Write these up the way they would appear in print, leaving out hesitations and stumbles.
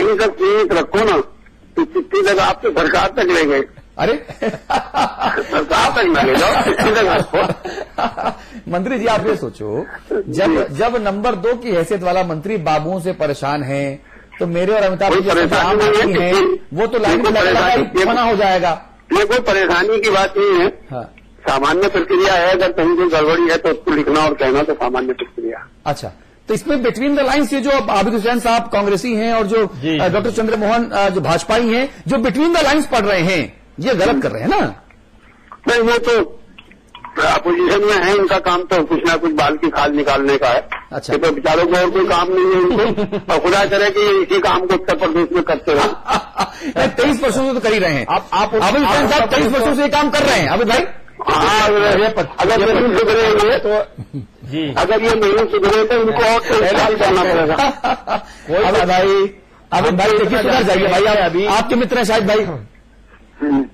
यहीं तक सीमित रखो ना, तो चिट्ठी लगा आपके सरकार तक ले गए। अरे सरकार तक न ले जाओ, चिट्ठी लगा रखो। मंत्री जी आप ये सोचो, जब नंबर 2 की हैसियत वाला मंत्री बाबुओं से परेशान है, तो मेरे और अमिताभ जी आम आदमी है, वो तो लाइन में लगा मना हो जाएगा। ये कोई परेशानी की बात नहीं है। हाँ। सामान्य प्रक्रिया है, अगर कहीं कोई गड़बड़ी है तो उसको लिखना और कहना तो सामान्य प्रक्रिया। अच्छा, तो इसमें बिटवीन द लाइन्स ये जो आबिद हुसैन साहब कांग्रेसी हैं और जो डॉक्टर चंद्रमोहन जो भाजपाई हैं, जो बिटवीन द लाइन्स पढ़ रहे हैं, ये गलत कर रहे हैं ना? नहीं, वो तो अपोजिशन में है, उनका काम तो कुछ ना कुछ बाल की खाल निकालने का है। अच्छा, तो बेचारों को और कोई काम नहीं है उनको, और खुदा करे कि इसी काम को उत्तर प्रदेश में करते रहे। 23 वर्षों से तो कर ही रहे हैं आप आबिद हुसैन साहब 23 वर्षों से ये काम कर रहे हैं। आबिद भाई, हाँ, अगर ये नहीं सुधरेंगे तो जी, अगर ये नहीं सुधरे तो इनको और तो करना पड़ेगा। आबिद भाई देखिए, सुधर जाइए भाई, आप अभी आपके मित्र हैं शाहिद भाई।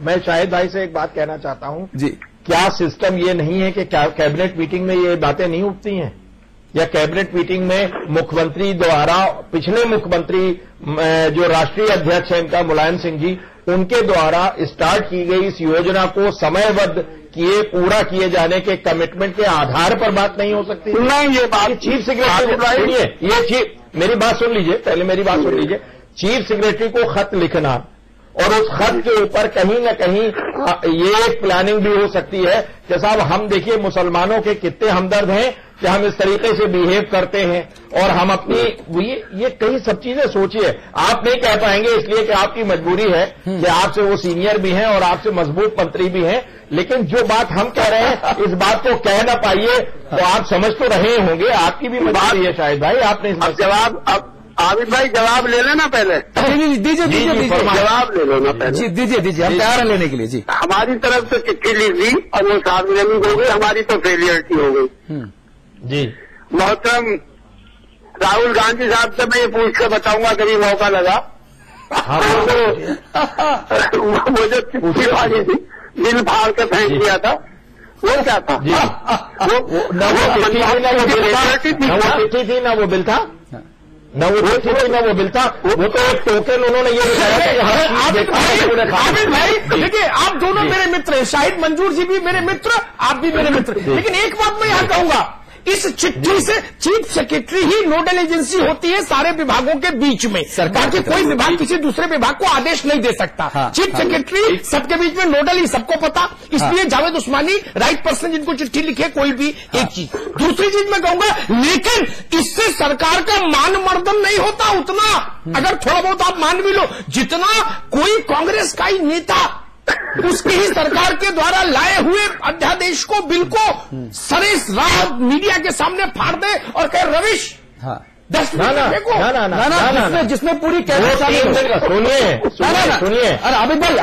मैं शाहिद भाई से एक बात कहना चाहता हूं जी, क्या सिस्टम ये नहीं है कि कैबिनेट मीटिंग में ये बातें नहीं उठती हैं, या कैबिनेट मीटिंग में मुख्यमंत्री द्वारा, पिछले मुख्यमंत्री जो राष्ट्रीय अध्यक्ष हैं इनका मुलायम सिंह जी, उनके द्वारा स्टार्ट की गई इस योजना को समयबद्ध पूरा किए जाने के कमिटमेंट के आधार पर बात नहीं हो सकती? नहीं, ये बात चीफ सेक्रेटरी, सुनिए, ये मेरी बात सुन लीजिए, पहले मेरी बात सुन लीजिए। चीफ सेक्रेटरी को खत लिखना और उस खत के ऊपर कहीं न कहीं ये एक प्लानिंग भी हो सकती है कि साहब हम देखिए मुसलमानों के कितने हमदर्द हैं कि हम इस तरीके से बिहेव करते हैं, और हम अपनी ये कई सब चीजें सोचिए। आप नहीं कह पाएंगे इसलिए कि आपकी मजबूरी है कि आपसे वो सीनियर भी हैं और आपसे मजबूत मंत्री भी हैं, लेकिन जो बात हम कह रहे हैं इस बात को कह ना पाइए तो आप समझ तो रहे होंगे, आपकी भी मजबूरी है शायद भाई, आपने जवाब अब आबिद भाई जवाब ले लेना पहले। दीजिए जवाब ले लो ना पहले। जी दीजिए, हम तैयार हैं लेने के लिए। जी, हमारी तरफ से चिट्ठी लिख दी और वो सार्वजनिक हो गई, हमारी तो फेलियरिटी हो गई। जी, मोहतरम राहुल गांधी साहब से मैं ये पूछ कर बताऊंगा कभी मौका लगा। वो जो चिट्ठी वाली थी, दिल फाड़ के फेंक दिया था, वो क्या था? न वो चिट्ठी थी ना वो बिल था, न वो चिट्ठी थी ना वो बिल था, वो तो एक टोकन उन्होंने ये बताया कि आबिद भाई देखिए, आप दोनों मेरे मित्र हैं, शाहिद मंजूर जी भी मेरे मित्र, आप भी मेरे मित्र, लेकिन एक बात मैं यहां कहूंगा, इस चिट्ठी से चीफ सेक्रेटरी ही नोडल एजेंसी होती है सारे विभागों के बीच में। सरकार के कोई विभाग किसी दूसरे विभाग को आदेश नहीं दे सकता। हाँ। चीफ सेक्रेटरी सबके बीच में नोडल ही, सबको पता, इसलिए जावेद उस्मानी राइट पर्सन जिनको चिट्ठी लिखे कोई भी। एक चीज, दूसरी चीज मैं कहूंगा, लेकिन इससे सरकार का मान मर्दन नहीं होता उतना, अगर थोड़ा बहुत आप मान भी लो, जितना कोई कांग्रेस का ही नेता उसकी ही सरकार के द्वारा लाए हुए अध्यादेश को, बिल को सरे राह मीडिया के सामने फाड़ दे और कहे रविश जिसमें पूरी सुनिए, अरे आबिद भाई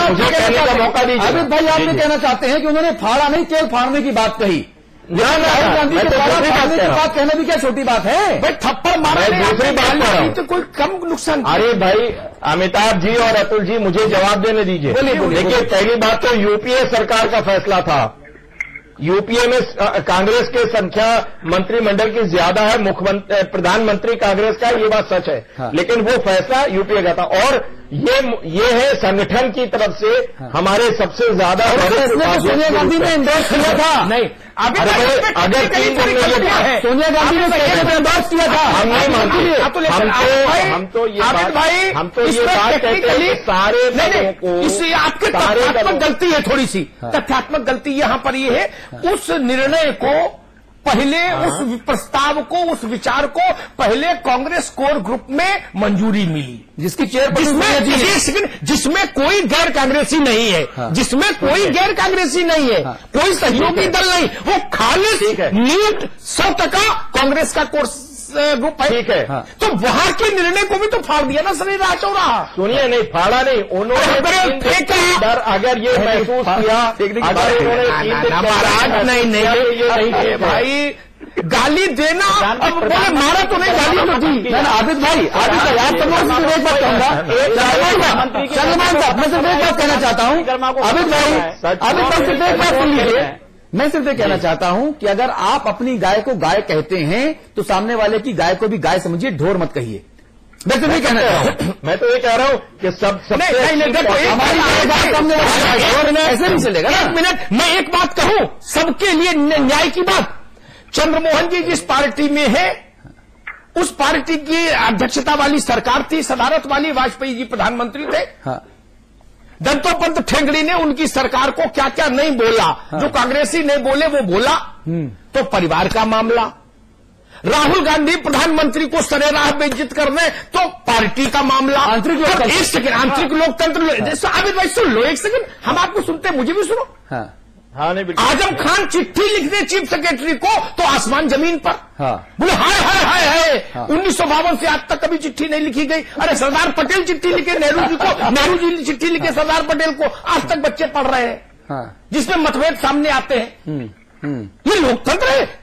मुझे कहने का मौका दीजिए। आबिद भाई आप ये कहना चाहते हैं कि उन्होंने फाड़ा नहीं, केवल फाड़ने की बात कही। राहुल गांधी के बात कहना भी क्या छोटी बात है भाई? थप्पड़ मारा, दूसरी बात तो कोई कम नुकसान। अरे भाई अमिताभ जी और अतुल जी मुझे जवाब देने दीजिए। देखिए, पहली बात तो यूपीए सरकार का फैसला था, यूपीए में कांग्रेस की संख्या मंत्रिमंडल की ज्यादा है, मुख्यमंत्री प्रधानमंत्री कांग्रेस का, ये बात सच है। हाँ। लेकिन वो फैसला यूपीए का था, और ये है संगठन की तरफ से हमारे सबसे ज्यादा सोनिया गांधी ने इंडोर्स किया था। नहीं, अगर 3 दिन में है सोनिया गांधी ने इंडोर्स किया था, हम नहीं मानते। हम तो ये बात कहते हैं सारे लोगों को, इससे आपके तथ्यात्मक गलती है, थोड़ी सी तथ्यात्मक गलती यहां पर ये है, उस निर्णय को पहले, उस प्रस्ताव को, उस विचार को पहले कांग्रेस कोर ग्रुप में मंजूरी मिली, जिसकी चेयरपर्सन, जिसमें कोई गैर कांग्रेसी नहीं है। हाँ। जिसमें कोई गैर कांग्रेसी नहीं है। हाँ। कोई सहयोगी दल नहीं, वो खालिस नीट 100% कांग्रेस का कोर्स ग्रुप है। ठीक है। हाँ। तो वहां के निर्णय को भी तो फाड़ दिया ना सर राह चौराहा। सुनिए, नहीं फाड़ा नहीं, उन्होंने डर, अगर ये महसूस किया, अगर उन्होंने नहीं भाई गाली देना, अब बोले मारा तो नहीं, गाली तो दी। आबिद भाई आप तो मैं एक बात कहूंगा, चंद्रमान साहब मैं सिर्फ एक बात कहना चाहता हूँ। आबिद भाई सिर्फ एक बात सुन लीजिए, मैं सिर्फ ये कहना चाहता हूं कि अगर आप अपनी गाय को गाय कहते हैं तो सामने वाले की गाय को भी गाय समझिए, ढोर मत कहिए। मैं तो नहीं कहना चाह रहा हूं, मैं तो ये कह रहा हूं कि ऐसे नहीं चलेगा। एक मिनट, मैं एक बात कहूं सबके लिए न्याय की बात। चंद्रमोहन जी जिस पार्टी में है उस पार्टी की अध्यक्षता वाली सरकार थी, सदारत वाली, वाजपेयी जी प्रधानमंत्री थे। हाँ। दत्तोपंत ठेंगड़ी ने उनकी सरकार को क्या क्या नहीं बोला, हाँ। जो कांग्रेसी नहीं बोले वो बोला, तो परिवार का मामला। राहुल गांधी प्रधानमंत्री को सरेराह बेइज्जत करने, तो पार्टी का मामला। आंतरिक लोकतंत्र, एक सेकंड, आंतरिक लोकतंत्र। आबिद भाई सुन लो एक सेकंड, हम आपको सुनते हैं, मुझे भी सुनो। हाँ। हाँ, नहीं बिल्कुल। आजम खान चिट्ठी लिखते चीफ सेक्रेटरी को तो आसमान जमीन पर। हाँ। बोले हाय हाय हाय हाय, 1952 से आज तक कभी चिट्ठी नहीं लिखी गई। अरे सरदार पटेल चिट्ठी लिखे नेहरू जी को, नेहरू जी चिट्ठी लिखे सरदार पटेल को, आज तक बच्चे पढ़ रहे हैं। हाँ। जिसमें मतभेद सामने आते हैं। ये लोकतंत्र है।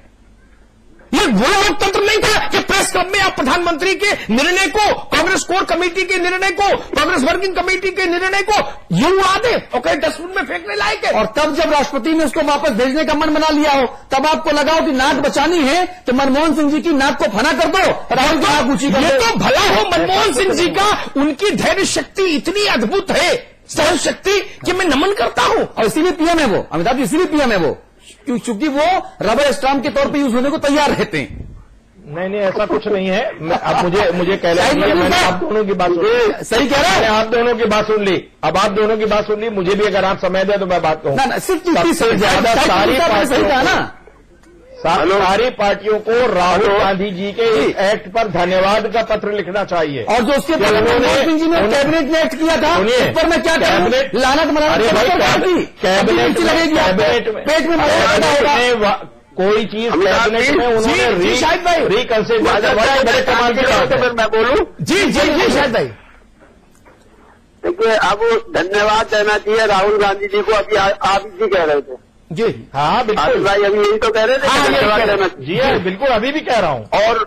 ये वो लोकतंत्र नहीं था कि प्रेस क्लब में आप प्रधानमंत्री के निर्णय को, कांग्रेस कोर कमेटी के निर्णय को, कांग्रेस वर्किंग कमेटी के निर्णय को ये उड़ा दे और कहीं डस्टबिन में फेंकने लायक है। और तब जब राष्ट्रपति ने उसको वापस भेजने का मन बना लिया हो, तब आपको लगा हो कि नाक बचानी है तो मनमोहन सिंह जी की नाक को फना कर दो, राहुल की नाक ऊंची कर दो। ये तो भला हो मनमोहन सिंह जी का, उनकी धैर्य शक्ति इतनी अद्भुत है, सहन शक्ति, कि मैं नमन करता हूं। और इसीलिए पीएम है वो, अमिताभ जी, इसीलिए पीएम है वो, क्योंकि वो रबर स्टाम्प के तौर पे यूज होने को तैयार रहते हैं। नहीं, ऐसा कुछ नहीं है। अब मुझे कह रहे हैं, मैंने आप दोनों की बात सुन, सही कह रहे हैं, आप दोनों की बात सुन ली। अब आप दोनों की बात सुन ली, मुझे भी अगर आप समय दें तो मैं बात कहूँ। सिर्फ ज्यादा सारी पार्टियों को राहुल गांधी जी के एक्ट पर धन्यवाद का पत्र लिखना चाहिए। और जो उसके मनमोहन सिंह जी ने कैबिनेट ने एक्ट किया था, उस पर मैं क्या कैबिनेट लानत मना, कैबिनेट लगेगी, पेट में कोई चीज कैबिनेट में उन्होंने शायद भाई रिकंसिडर, बड़े कमाल की बात है। मैं बोलूं? जी शायद भाई, देखिए अब धन्यवाद देना चाहिए राहुल गांधी जी को। अभी आप जी कह रहे थे। जी हाँ बिल्कुल भाई, अभी यही तो कह रहे थे धन्यवाद देना। जी बिल्कुल, अभी भी कह रहा हूँ। और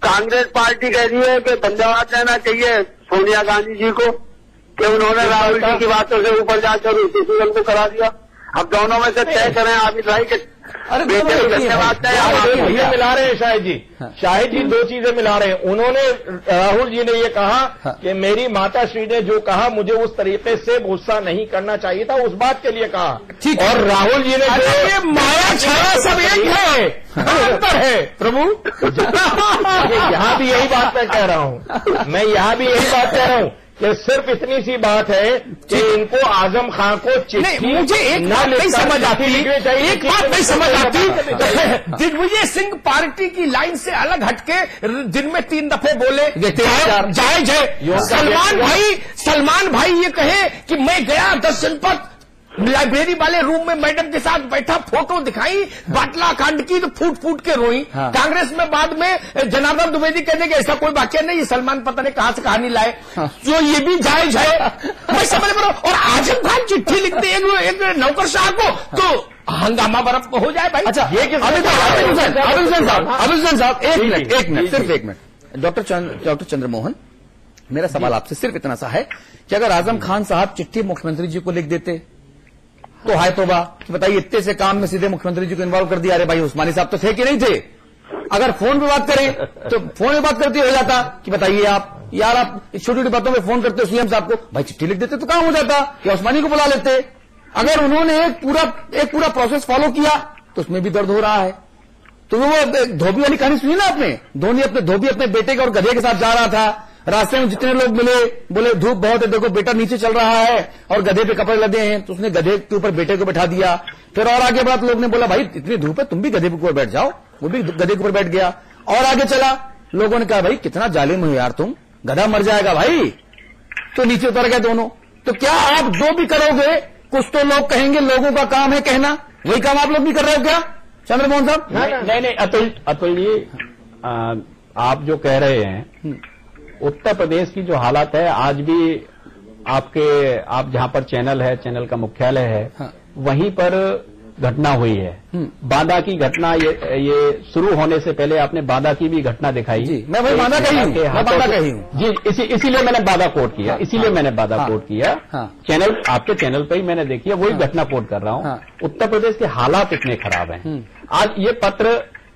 कांग्रेस पार्टी कह रही है कि धन्यवाद देना चाहिए सोनिया गांधी जी को कि उन्होंने राहुल जी की बातों से ऊपर जाकर डिसीजन को करा दिया। अब दोनों में से तय करें आबिद भाई के। अरे धन्यवाद ये मिला रहे हैं शाहिद जी। शाहिद जी दो चीजें मिला रहे हैं। उन्होंने, राहुल जी ने ये कहा कि मेरी माता श्री ने जो कहा मुझे उस तरीके से गुस्सा नहीं करना चाहिए था, उस बात के लिए कहा। और राहुल जी ने ये माया छाया सब एक है, अंतर है प्रभु। यहाँ भी यही बात मैं कह रहा हूँ, मैं यहाँ भी यही बात कह रहा हूँ कि सिर्फ इतनी सी बात है कि इनको आजम खान को चिट्ठी, मुझे एक बात नहीं समझ आती, एक बात नहीं समझ आती, दिग्विजय सिंह पार्टी की लाइन से अलग हटके दिन में 3 दफे बोले जायज है। सलमान भाई ये कहे कि मैं गया 10 जनपद, लाइब्रेरी वाले रूम में मैडम के साथ बैठा, फोटो दिखाई बाटला कांड की तो फूट फूट के रोई। हाँ। कांग्रेस में बाद में जनार्दन द्विवेदी कहने के ऐसा कोई वाक्य नहीं, सलमान पता नहीं कहां से कहानी लाए। हाँ। तो ये भी जायज है, मैं समझ पा रहा हूं। और आजम खान चिट्ठी लिखते एक नौकरशाह को तो हंगामा बर्फ हो जाए भाई। अच्छा, ये अभिषेक साहब एक मिनट सिर्फ एक मिनट। डॉक्टर चंद्रमोहन, मेरा सवाल आपसे सिर्फ इतना सा है कि अगर आजम खान साहब चिट्ठी मुख्यमंत्री जी को लिख देते तो हाय तोबा, बताइए इतने से काम में सीधे मुख्यमंत्री जी को इन्वॉल्व कर दिया। अरे भाई उस्मानी साहब तो थे कि नहीं थे? अगर फोन पे बात करें तो फोन पे बात करते हो जाता कि बताइए आप यार, आप छोटी छोटी बातों में फोन करते हो सीएम साहब को, भाई चिट्ठी लिख देते तो काम हो जाता, या उस्मानी को बुला लेते। अगर उन्होंने एक पूरा प्रोसेस फॉलो किया तो उसमें भी दर्द हो रहा है। तो वो धोबी वाली कहानी सुनी ना आपने, धोबी अपने बेटे के और गधे के साथ जा रहा था, रास्ते में जितने लोग मिले बोले धूप बहुत है, देखो बेटा नीचे चल रहा है और गधे पे कपड़े लदे हैं, तो उसने गधे के ऊपर बेटे को बैठा दिया। फिर और आगे बढ़ा तो लोग ने बोला भाई इतनी धूप है, तुम भी गधे के ऊपर बैठ जाओ, वो भी गधे के ऊपर बैठ गया। और आगे चला, लोगों ने कहा भाई कितना जालिम हो यार तुम, गधा मर जाएगा भाई, तो नीचे उतर गए दोनों। तो क्या आप जो भी करोगे कुछ तो लोग कहेंगे, लोगों का काम है कहना, वही काम आप लोग भी कर रहे हो क्या चंद्रमोहन साहब? नहीं अतुल जी, आप जो कह रहे हैं उत्तर प्रदेश की जो हालत है, आज भी आप जहां पर चैनल है, चैनल का मुख्यालय है, हाँ। वहीं पर घटना हुई है, बांदा की घटना। ये शुरू होने से पहले आपने बांदा की भी घटना दिखाई। जी, मैं वही बांदा कही हूँ जी, इसीलिए मैंने बांदा कोट किया, इसीलिए मैंने बांदा कोट किया। चैनल, आपके चैनल पर ही मैंने देखी है, वही घटना कोट कर रहा हूँ। उत्तर प्रदेश के हालात इतने खराब हैं। आज ये पत्र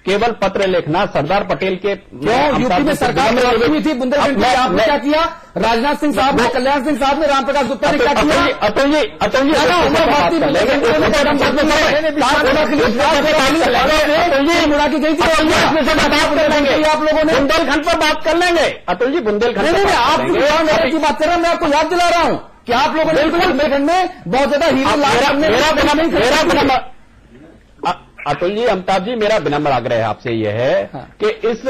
केवल पत्र लिखना सरदार पटेल के क्यों यूपी में सरकार में हुई थी बुंदेलखंड में, आपने क्या किया? राजनाथ सिंह साहब ने, कल्याण सिंह साहब ने, रामप्रकाश गुप्ता ने क्या किया? अतुल जी उड़ा के गई थी आप लोगों ने। बुंदेलखंड पर बात कर लेंगे अतुल जी, बुंदेलखंड आप की बात कर रहे हैं, मैं आपको याद दिला रहा हूं कि आप लोगों ने बुंदेलखंड में बहुत ज्यादा हीरो। अतुल जी, अमिताभ जी, मेरा विनम्र आग्रह आपसे यह है कि इस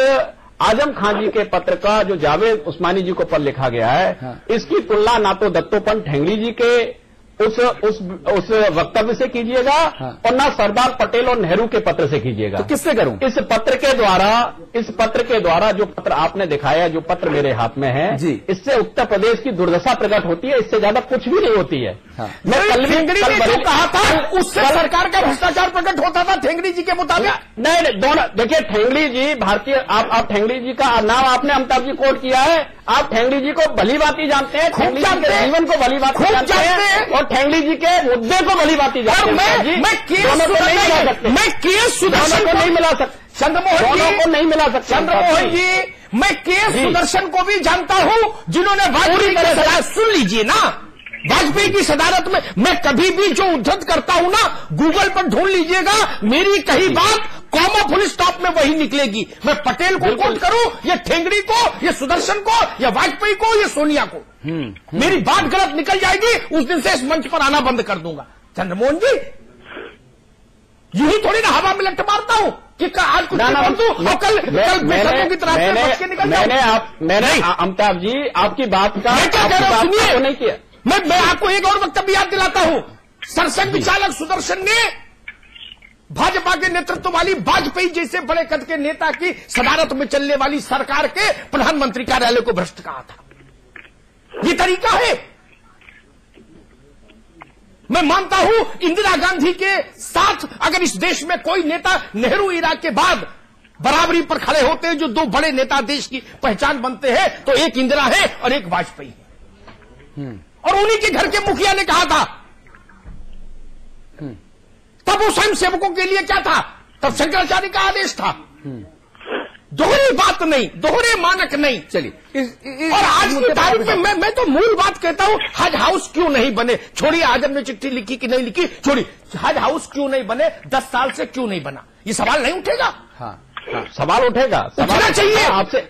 आजम खान जी के पत्र का जो जावेद उस्मानी जी को पत्र लिखा गया है, इसकी तुलना ना तो दत्तोपंत ठेंगड़ी जी के उस वक्तव्य से कीजिएगा और ना सरदार पटेल और नेहरू के पत्र से कीजिएगा। तो किससे करूं? इस पत्र के द्वारा जो पत्र आपने दिखाया, जो पत्र मेरे हाथ में है जी, इससे उत्तर प्रदेश की दुर्दशा प्रकट होती है, इससे ज्यादा कुछ भी नहीं होती है। मैं ठेंगड़ी ने जो कहा था उससे सरकार का भ्रष्टाचार प्रकट होता था ठेंगड़ी जी के मुताबिक। नहीं, दोनों देखिए, ठेंगड़ी जी भारतीय, आप ठेंगड़ी जी का नाम आपने अमिताभ जी कोट किया है, आप ठेंगड़ी जी को भली बाती जानते हैं, ठेंगड़ी जी के जीवन को भली बाती जानते हैं और ठेंगड़ी जी के मुद्दे को भली बाती जानते हैं। मैं केएस सुदर्शन को नहीं मिला सकता, चंद्रमोहन को नहीं मिला सकता। चंद्रमोहन जी, मैं केएस सुदर्शन को भी जानता हूं, जिन्होंने वाजपेयी की सदारत, सुन लीजिए ना, वाजपेयी की सदारत में मैं कभी भी जो उद्धत करता हूं ना, गूगल पर ढूंढ लीजिएगा, मेरी कही बात कॉमा फुल स्टॉप में वही निकलेगी। मैं पटेल को कोट करूं, या ठेंगड़ी को, या सुदर्शन को, या वाजपेयी को, या सोनिया को, मेरी बात गलत निकल जाएगी, उस दिन से इस मंच पर आना बंद कर दूंगा। चंद्रमोहन जी, यूं ही थोड़ी ना हवा में लट मारता हूं कि आज कुछ बोल दूं और कल बेशकों की तरह से बच के निकल जाऊं। मैंने अमिताभ जी आपकी बात का, मैं क्या कह रहा हूं सुनिए, नहीं किया। मैं आपको एक और वक्तव्य याद दिलाता हूं। सरसंघ चालक सुदर्शन ने भाजपा के नेतृत्व वाली वाजपेयी जैसे बड़े कद के नेता की सदारत में चलने वाली सरकार के प्रधानमंत्री कार्यालय को भ्रष्ट कहा था। ये तरीका है। मैं मानता हूं इंदिरा गांधी के साथ अगर इस देश में कोई नेता नेहरू इरा के बाद बराबरी पर खड़े होते हैं, जो दो बड़े नेता देश की पहचान बनते हैं, तो एक इंदिरा है और एक वाजपेयी है। और उन्हीं के घर के मुखिया ने कहा था, तब वो स्वयं सेवकों के लिए क्या था, तब शंकराचार्य का आदेश था। दोहरी बात नहीं, दोहरे मानक नहीं। चलिए, और आज की तारीख में मैं तो मूल बात कहता हूं, हज हाउस क्यों नहीं बने, छोड़िए आजम ने चिट्ठी लिखी कि नहीं लिखी, छोड़िए, हज हाउस क्यों नहीं बने, 10 साल से क्यों नहीं बना, ये सवाल नहीं उठेगा? सवाल उठेगा, उठना चाहिए आपसे।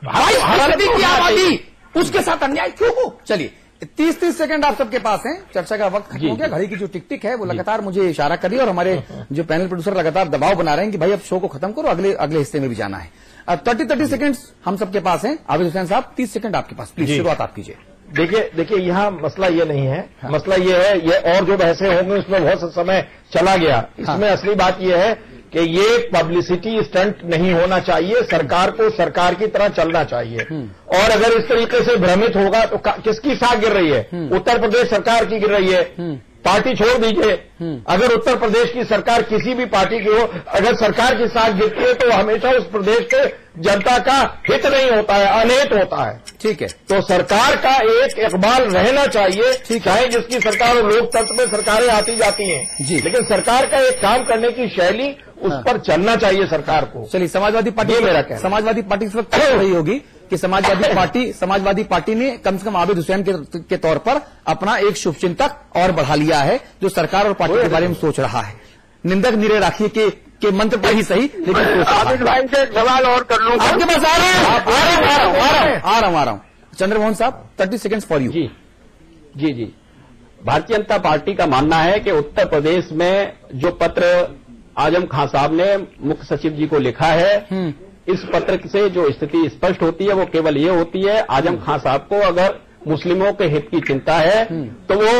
22% की आबादी, उसके साथ अन्याय क्यों हो? चलिए, 30 सेकंड आप सबके पास हैं, चर्चा का वक्त खत्म हो गया। घड़ी की जो टिक टिक है वो लगातार मुझे इशारा कर रही है और हमारे जो पैनल प्रोड्यूसर लगातार दबाव बना रहे हैं कि भाई अब शो को खत्म करो, अगले हिस्से में भी जाना है। अब 30 सेकंड्स हम सबके पास हैं। आबिद हुसैन साहब, 30 सेकंड आपके पास, प्लीज शुरुआत आप कीजिए। देखिए यहाँ मसला ये नहीं है, मसला ये है, ये और जो बहसें होंगी उसमें बहुत समय चला गया। इसमें असली बात ये है कि ये पब्लिसिटी स्टंट नहीं होना चाहिए, सरकार को सरकार की तरह चलना चाहिए। और अगर इस तरीके से भ्रमित होगा तो किसकी साख गिर रही है? उत्तर प्रदेश सरकार की गिर रही है। पार्टी छोड़ दीजिए, अगर उत्तर प्रदेश की सरकार किसी भी पार्टी की हो, अगर सरकार की साख गिरती है तो हमेशा उस प्रदेश के जनता का हित नहीं होता है, अनहित होता है। ठीक है, तो सरकार का एक इकबाल रहना चाहिए, चाहे जिसकी सरकार और लोकतंत्र में सरकारें आती जाती हैं जी, लेकिन सरकार का एक काम करने की शैली, उस पर चलना चाहिए सरकार को। चलिए, समाजवादी पार्टी, मेरा क्या, समाजवादी पार्टी इस वक्त रही होगी कि समाजवादी पार्टी ने कम से कम आबिद हुसैन के तौर पर अपना एक शुभचिंतक और बढ़ा लिया है, जो सरकार और पार्टी के बारे में सोच रहा है। निंदक निरे राखिए के मंत्र पर ही सही, लेकिन आबिद भाई से सवाल और कर लूंगा। आपके पास आ रहा हूं। चंद्रमोहन साहब, 30 seconds for you. Ji, Bharatiya Janata party का मानना है कि उत्तर प्रदेश में जो पत्र आजम खान साहब ने मुख्य सचिव जी को लिखा है, इस पत्र से जो स्थिति स्पष्ट होती है वो केवल ये होती है, आजम खान साहब को अगर मुस्लिमों के हित की चिंता है तो वो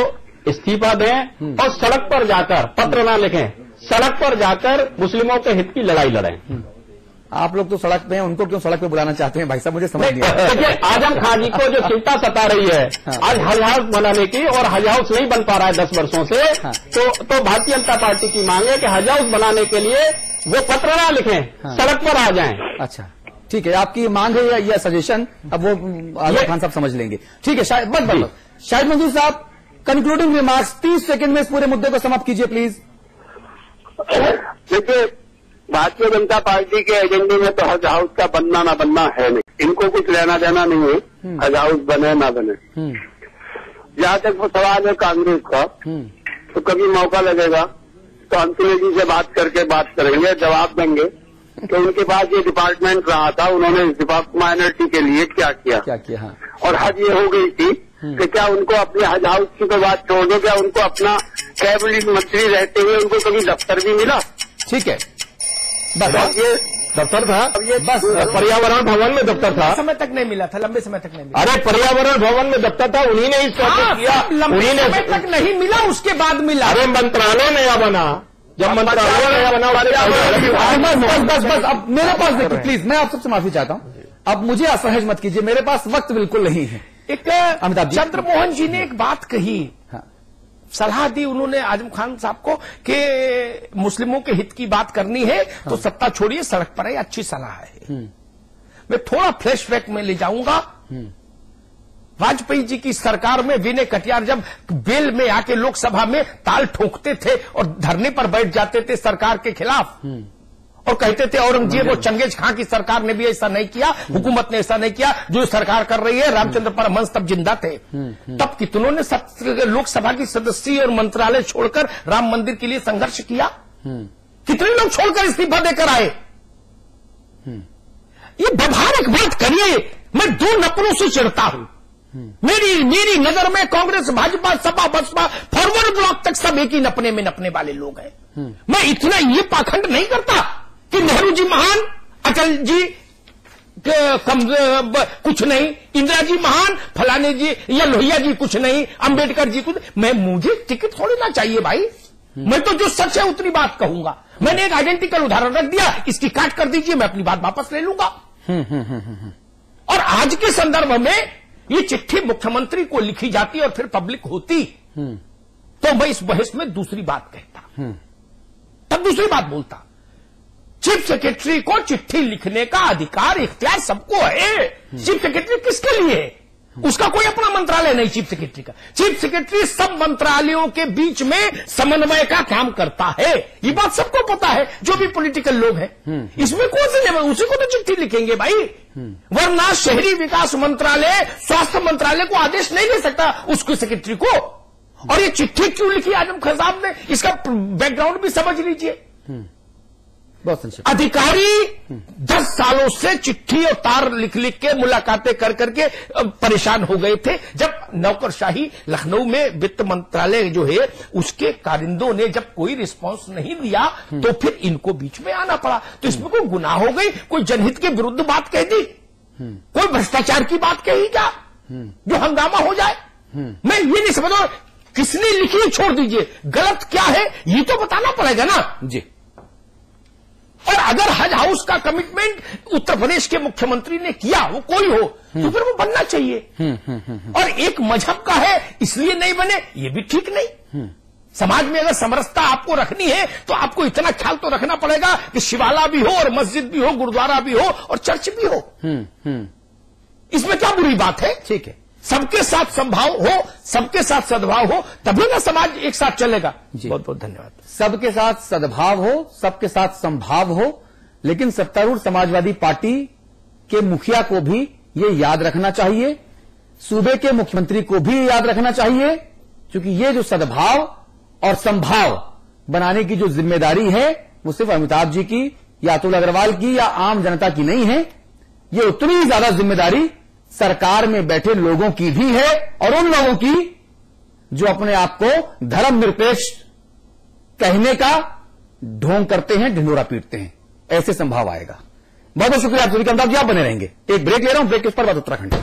इस्तीफा दें और सड़क पर जाकर, पत्र ना लिखें, सड़क पर जाकर मुस्लिमों के हित की लड़ाई लड़ें। आप लोग तो सड़क पे हैं, उनको क्यों सड़क पे बुलाना चाहते हैं भाई साहब, मुझे समझ नहीं आ रहा। देखिए, आजम खान जी को जो चिंता सता रही है आज हज हाउस बनाने की, और हज हाउस नहीं बन पा रहा है 10 वर्षों से, तो भारतीय जनता पार्टी की मांग है कि हज हाउस बनाने के लिए वो पत्र ना लिखें, सड़क पर आ जाएं। अच्छा, ठीक है, आपकी मांग है या सजेशन, अब वो आजम खान साहब समझ लेंगे। ठीक है, शाहिद मंजूर साहब, कंक्लूडिंग रिमार्क्स 30 सेकंड में इस पूरे मुद्दे को समाप्त कीजिए प्लीज। देखिए, भारतीय जनता पार्टी के एजेंडे में तो हज हाउस का बनना ना बनना है नहीं, इनको कुछ लेना देना नहीं है हज हाउस बने ना बने। जहां तक वो सवाल है कांग्रेस का, तो कभी मौका लगेगा तो अंतुले जी से बात करके बात करेंगे, जवाब देंगे कि उनके पास ये डिपार्टमेंट रहा था, उन्होंने इस माइनॉरिटी के लिए क्या किया। हाँ। और हज ये हो गई थी कि क्या उनको अपने हज हाउस की तो बात छोड़ दो, क्या उनको अपना कैबिनेट मंत्री रहते हुए उनको कभी दफ्तर भी मिला? ठीक है, बस ये दफ्तर था, बस पर्यावरण भवन में दफ्तर था, समय तक नहीं मिला था, लंबे समय तक नहीं मिला। अरे पर्यावरण भवन में दफ्तर था, उन्हीं ने इसको किया, लंबे समय तक नहीं मिला, उसके बाद मिला। अरे मंत्रालय नया बना, जब मंत्रालय नया बना, बस अब मेरे पास देखिए प्लीज, मैं आप सबसे माफी चाहता हूं, अब मुझे असहज मत कीजिए, मेरे पास वक्त बिल्कुल नहीं है। एक अमिताभ चंद्रमोहन जी ने एक बात कही, सलाह दी उन्होंने आजम खान साहब को कि मुस्लिमों के हित की बात करनी है तो सत्ता छोड़िए, सड़क पर है, अच्छी सलाह है। मैं थोड़ा फ्लैशबैक में ले जाऊंगा। वाजपेयी जी की सरकार में विनय कटियार जब बेल में आके लोकसभा में ताल ठोकते थे और धरने पर बैठ जाते थे सरकार के खिलाफ और कहते थे औरंगजेब और चंगेज खां की सरकार ने भी ऐसा नहीं किया, हुकूमत ने ऐसा नहीं किया जो सरकार कर रही है। रामचंद्र परमहंस तब जिंदा थे, तब कितनों ने लोकसभा की सदस्य और मंत्रालय छोड़कर राम मंदिर के लिए संघर्ष किया, कितने लोग छोड़कर इस्तीफा देकर आए। ये व्यवहारिक बात करिए, मैं दो नपरों से चिढ़ता हूं। मेरी नजर में कांग्रेस, भाजपा, सपा, बसपा, फॉरवर्ड ब्लॉक तक सब एक ही नपने में नपने वाले लोग हैं। मैं इतना ये पाखंड नहीं करता कि नेहरू जी महान, अटल जी कुछ नहीं, इंदिरा जी महान, फलाने जी या लोहिया जी कुछ नहीं, अंबेडकर जी कुछ। मुझे टिकट थोड़ी ना चाहिए भाई, मैं तो जो सच है उतनी बात कहूंगा। मैंने एक आइडेंटिकल उदाहरण रख दिया, इसकी काट कर दीजिए, मैं अपनी बात वापस ले लूंगा। और आज के संदर्भ में ये चिट्ठी मुख्यमंत्री को लिखी जाती और फिर पब्लिक होती तो मैं इस बहस में दूसरी बात कहता, तब दूसरी बात बोलता। चीफ सेक्रेटरी को चिट्ठी लिखने का अधिकार, इख्तियार सबको है। चीफ सेक्रेटरी किसके लिए है? उसका कोई अपना मंत्रालय नहीं चीफ सेक्रेटरी का। चीफ सेक्रेटरी सब मंत्रालयों के बीच में समन्वय का काम करता है, ये बात सबको पता है, जो भी पॉलिटिकल लोग हैं। इसमें कौन से लेवल, उसी को तो चिट्ठी लिखेंगे भाई, वरना शहरी विकास मंत्रालय, स्वास्थ्य मंत्रालय को आदेश नहीं दे सकता उसके सेक्रेटरी को। और ये चिट्ठी क्यों लिखी आजम खान साहब ने, इसका बैकग्राउंड भी समझ लीजिए। अधिकारी 10 सालों से चिट्ठी और तार लिख लिख के, मुलाकातें कर करके परेशान हो गए थे। जब नौकरशाही लखनऊ में वित्त मंत्रालय जो है उसके कारिंदों ने जब कोई रिस्पांस नहीं दिया तो फिर इनको बीच में आना पड़ा। तो इसमें कोई गुनाह हो गई, कोई जनहित के विरुद्ध बात कह दी, कोई भ्रष्टाचार की बात कही क्या जो हंगामा हो जाए? मैं ये नहीं समझ रहा किसने लिखी, छोड़ दीजिए, गलत क्या है ये तो बताना पड़ेगा ना जी। और अगर हज हाउस का कमिटमेंट उत्तर प्रदेश के मुख्यमंत्री ने किया, वो कोई हो, तो फिर वो बनना चाहिए। और एक मजहब का है इसलिए नहीं बने, ये भी ठीक नहीं। समाज में अगर समरसता आपको रखनी है तो आपको इतना ख्याल तो रखना पड़ेगा कि शिवाला भी हो और मस्जिद भी हो, गुरुद्वारा भी हो और चर्च भी हो। इसमें क्या बुरी बात है? ठीक है, सबके साथ संभाव हो, सबके साथ सद्भाव हो, तभी ना समाज एक साथ चलेगा। बहुत बहुत धन्यवाद। सबके साथ सद्भाव हो, सबके साथ संभाव हो, लेकिन सत्तारूढ़ समाजवादी पार्टी के मुखिया को भी ये याद रखना चाहिए, सूबे के मुख्यमंत्री को भी याद रखना चाहिए, क्योंकि ये जो सद्भाव और संभाव बनाने की जो जिम्मेदारी है वो सिर्फ अमिताभ जी की या अतुल अग्रवाल की या आम जनता की नहीं है, ये उतनी ही ज्यादा जिम्मेदारी सरकार में बैठे लोगों की भी है और उन लोगों की जो अपने आप को धर्मनिरपेक्ष कहने का ढोंग करते हैं, ढिंडोरा पीटते हैं। ऐसे संभाव आएगा। बहुत बहुत शुक्रिया आप सभी का। अमिताभ जी आप बने रहेंगे। एक ब्रेक ले रहा हूं, ब्रेक के उस पर बात उत्तराखंड।